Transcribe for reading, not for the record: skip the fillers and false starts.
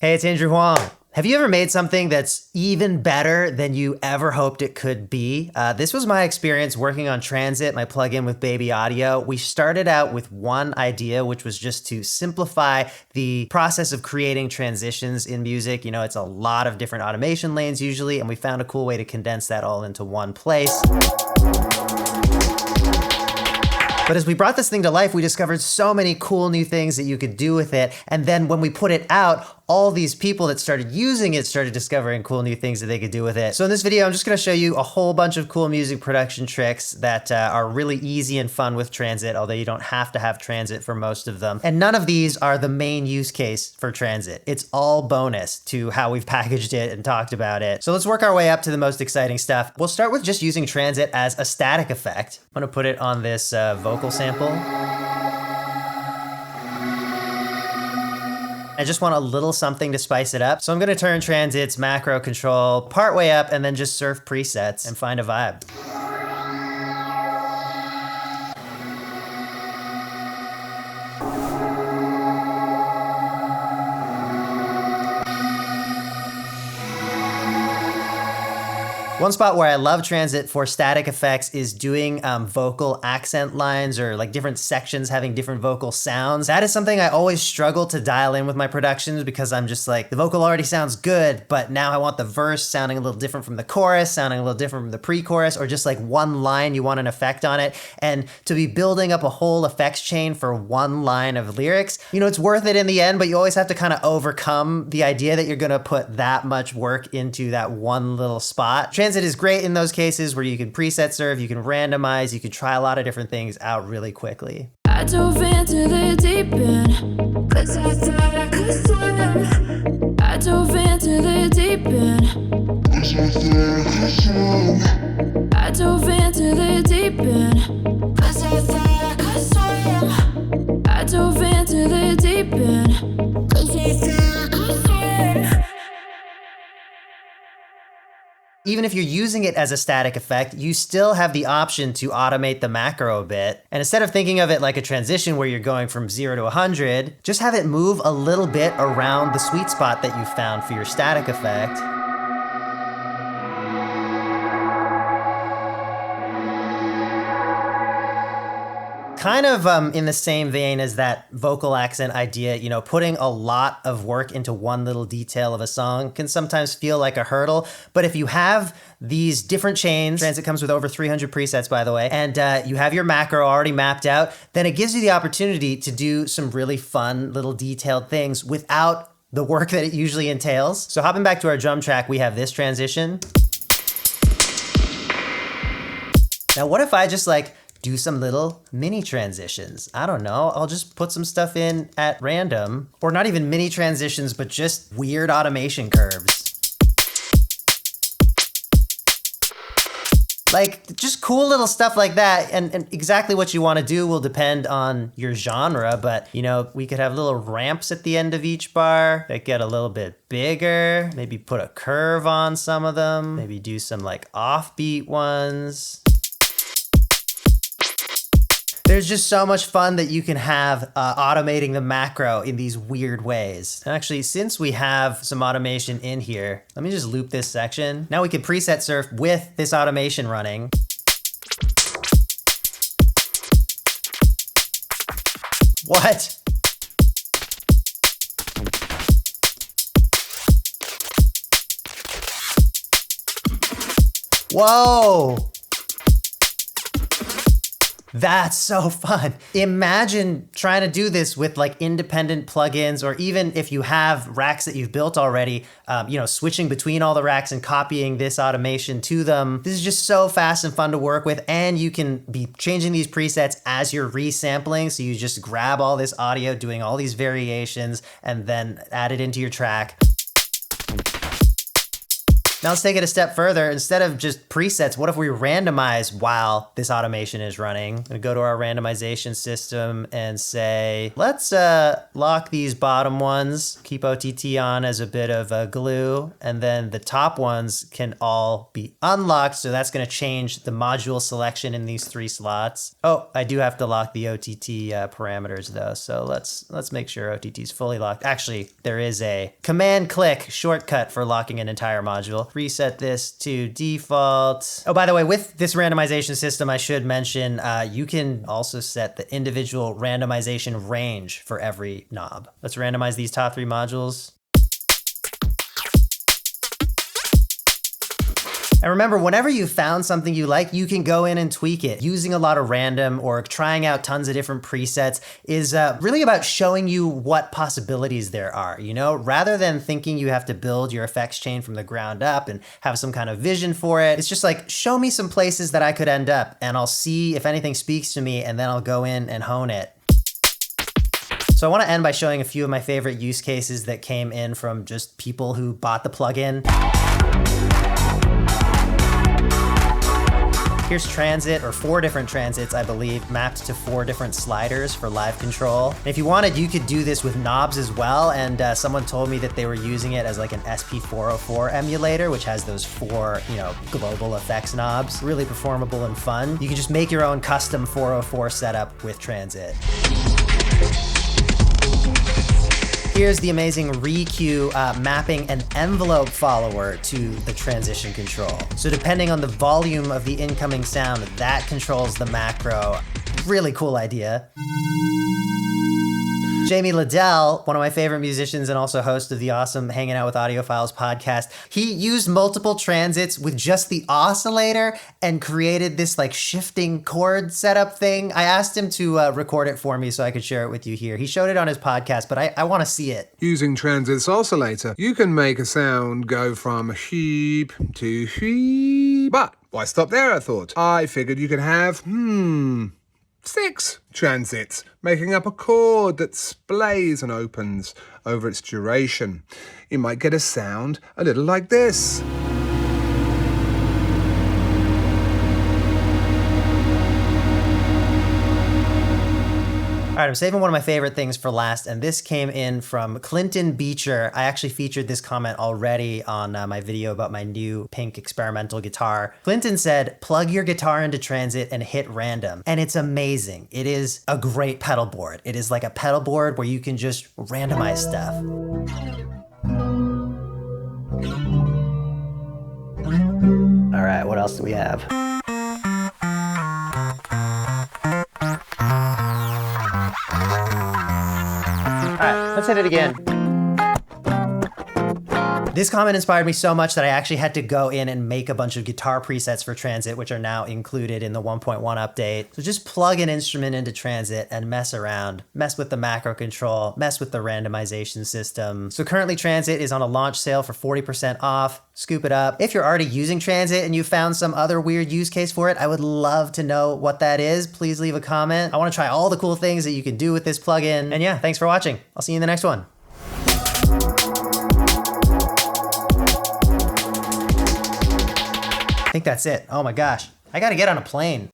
Hey, it's Andrew Huang. Have you ever made something that's even better than you ever hoped it could be? This was my experience working on Transit, my plugin with Baby Audio. We started out with one idea, which was just to simplify the process of creating transitions in music. You know, it's a lot of different automation lanes usually, and we found a cool way to condense that all into one place. But as we brought this thing to life, we discovered so many cool new things that you could do with it. And then when we put it out, all these people that started using it started discovering cool new things that they could do with it. So in this video, I'm just gonna show you a whole bunch of cool music production tricks that are really easy and fun with Transit, although you don't have to have Transit for most of them. And none of these are the main use case for Transit. It's all bonus to how we've packaged it and talked about it. So let's work our way up to the most exciting stuff. We'll start with just using Transit as a static effect. I'm gonna put it on this vocal sample. I just want a little something to spice it up. So I'm gonna turn Transit's macro control part way up and then just surf presets and find a vibe. One spot where I love Transit for static effects is doing vocal accent lines or like different sections having different vocal sounds. That is something I always struggle to dial in with my productions because I'm just like, the vocal already sounds good, but now I want the verse sounding a little different from the chorus, sounding a little different from the pre-chorus, or just like one line you want an effect on it. And to be building up a whole effects chain for one line of lyrics, you know, it's worth it in the end, but you always have to kind of overcome the idea that you're gonna put that much work into that one little spot. Transit is great in those cases where you can preset serve, you can randomize, you can try a lot of different things out really quickly. I dove into the deep end, 'cause I thought I could swim. I dove into the deep end, 'cause I thought I could swim. I dove into the deep end, 'cause I thought I could swim. I dove into the deep end, 'cause I thought I could swim. Even if you're using it as a static effect, you still have the option to automate the macro a bit. And instead of thinking of it like a transition where you're going from 0 to 100, just have it move a little bit around the sweet spot that you found for your static effect. Kind of in the same vein as that vocal accent idea, you know, putting a lot of work into one little detail of a song can sometimes feel like a hurdle. But if you have these different chains, Transit comes with over 300 presets, by the way, and you have your macro already mapped out, then it gives you the opportunity to do some really fun little detailed things without the work that it usually entails. So hopping back to our drum track, we have this transition. Now, what if I just like do some little mini transitions? I don't know, I'll just put some stuff in at random, or not even mini transitions, but just weird automation curves. Like, just cool little stuff like that, and exactly what you want to do will depend on your genre, but you know, we could have little ramps at the end of each bar that get a little bit bigger, maybe put a curve on some of them, maybe do some like offbeat ones. There's just so much fun that you can have automating the macro in these weird ways. And actually, since we have some automation in here, let me just loop this section. Now we can preset surf with this automation running. What? Whoa! That's so fun. Imagine trying to do this with like independent plugins, or even if you have racks that you've built already, you know, switching between all the racks and copying this automation to them. This is just so fast and fun to work with, and you can be changing these presets as you're resampling. So you just grab all this audio, doing all these variations, and then add it into your track. Now let's take it a step further. Instead of just presets, what if we randomize while this automation is running? I'm gonna go to our randomization system and say, let's lock these bottom ones, keep OTT on as a bit of a glue, and then the top ones can all be unlocked. So that's gonna change the module selection in these 3 slots. Oh, I do have to lock the OTT parameters though. So let's make sure OTT is fully locked. Actually, there is a command click shortcut for locking an entire module. Reset this to default. Oh, by the way, with this randomization system, I should mention, you can also set the individual randomization range for every knob. Let's randomize these top 3 modules. And remember, whenever you found something you like, you can go in and tweak it. Using a lot of random or trying out tons of different presets is really about showing you what possibilities there are, you know? Rather than thinking you have to build your effects chain from the ground up and have some kind of vision for it, it's just like, show me some places that I could end up and I'll see if anything speaks to me and then I'll go in and hone it. So I want to end by showing a few of my favorite use cases that came in from just people who bought the plugin. Here's transit, or 4 different transits, I believe, mapped to 4 different sliders for live control. And if you wanted, you could do this with knobs as well. And someone told me that they were using it as like an SP404 emulator, which has those 4, global effects knobs. Really performable and fun. You can just make your own custom 404 setup with transit. Here's the amazing ReQ mapping an envelope follower to the transition control. So depending on the volume of the incoming sound, that controls the macro. Really cool idea. Jamie Liddell, one of my favorite musicians and also host of the awesome Hanging Out with Audiophiles podcast, he used multiple transits with just the oscillator and created this like shifting chord setup thing. I asked him to record it for me so I could share it with you here. He showed it on his podcast, but I want to see it. Using transit's oscillator, you can make a sound go from sheep to sheep. But why stop there, I thought? I figured you could have, 6 transits, making up a chord that splays and opens over its duration. You might get a sound a little like this. All right, I'm saving one of my favorite things for last, and this came in from Clinton Beecher. I actually featured this comment already on my video about my new pink experimental guitar. Clinton said, plug your guitar into transit and hit random. And it's amazing. It is a great pedal board. It is like a pedal board where you can just randomize stuff. All right, what else do we have? Let's hit it again. This comment inspired me so much that I actually had to go in and make a bunch of guitar presets for transit, which are now included in the 1.1 update. So just plug an instrument into transit and mess around. Mess with the macro control, mess with the randomization system. So currently transit is on a launch sale for 40% off. Scoop it up. If you're already using transit and you found some other weird use case for it, I would love to know what that is. Please leave a comment. I want to try all the cool things that you can do with this plugin. And yeah, thanks for watching. I'll see you in the next one. I think that's it. Oh my gosh. I gotta get on a plane.